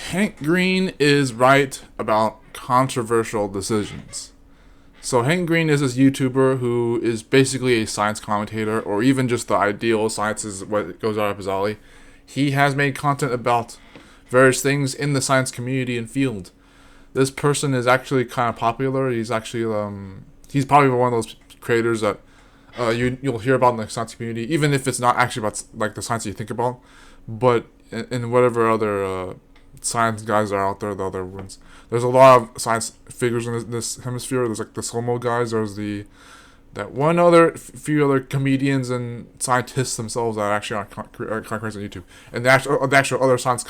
Hank Green is right about controversial decisions. So Hank Green is this YouTuber who is basically a science commentator, or even just the ideal science is what goes out of his alley. He has made content about various things in the science community and field. This person is actually kind of popular. He's actually he's probably one of those creators that you'll hear about in the science community, even if it's not actually about like the science you think about, but in whatever other science guys are out there, the other ones. There's a lot of science figures in this hemisphere. There's like the Slomo guys. There's few other comedians and scientists themselves that actually are content on YouTube, and the actual other science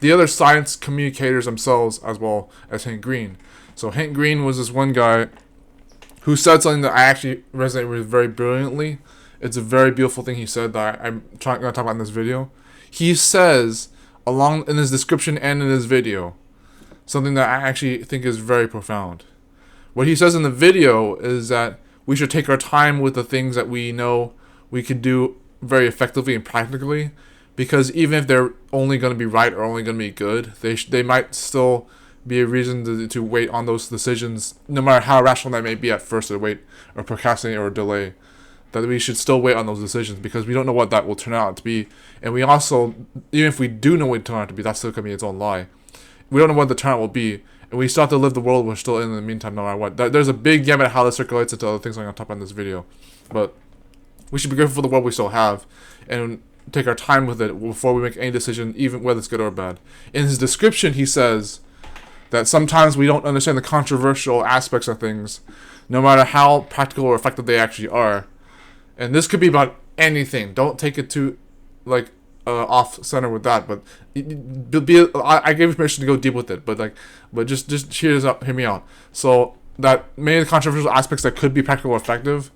the other science communicators themselves, as well as Hank Green. So Hank Green was this one guy who said something that I actually resonate with very brilliantly. It's a very beautiful thing he said that I'm going to talk about in this video. He says, along in his description and in his video, something that I actually think is very profound. What he says in the video is that we should take our time with the things that we know we can do very effectively and practically, because even if they're only going to be right or only going to be good, they might still be a reason to wait on those decisions, no matter how rational that may be at first, to wait or procrastinate or delay. That we should still wait on those decisions because we don't know what that will turn out to be. And we also, even if we do know what it turn out to be, that's still going to be its own lie. We don't know what the turnout will be, and we still have to live the world we're still in the meantime, no matter what. There's a big gamut of how this circulates into other things I'm going to talk about in this video. But we should be grateful for the world we still have, and take our time with it before we make any decision, even whether it's good or bad. In his description, he says that sometimes we don't understand the controversial aspects of things, no matter how practical or effective they actually are. And this could be about anything. Don't take it too, off center with that. But I gave you permission to go deep with it. But just hear me out. So that many of the controversial aspects that could be practical or effective,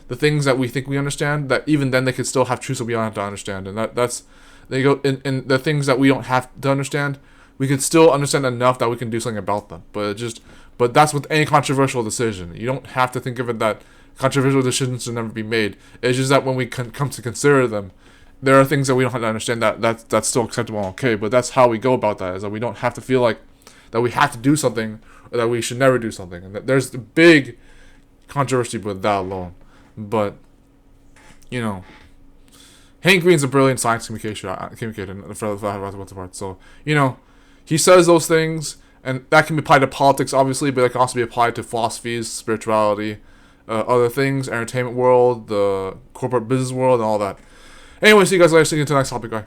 the things that we think we understand, that even then they could still have truths that we don't have to understand. And that's they go in the things that we don't have to understand, we could still understand enough that we can do something about them. But that's with any controversial decision. You don't have to think of it that controversial decisions should never be made. It's just that when we come to consider them, there are things that we don't have to understand that's still acceptable and okay. But that's how we go about that, is that we don't have to feel like that we have to do something or that we should never do something. And there's a big controversy with that alone. But, Hank Green's a brilliant science communicator for the most part. So, he says those things, and that can be applied to politics, obviously, but it can also be applied to philosophies, spirituality, other things, entertainment world, the corporate business world, and all that. Anyway, see you guys later. See you to the next topic, guy.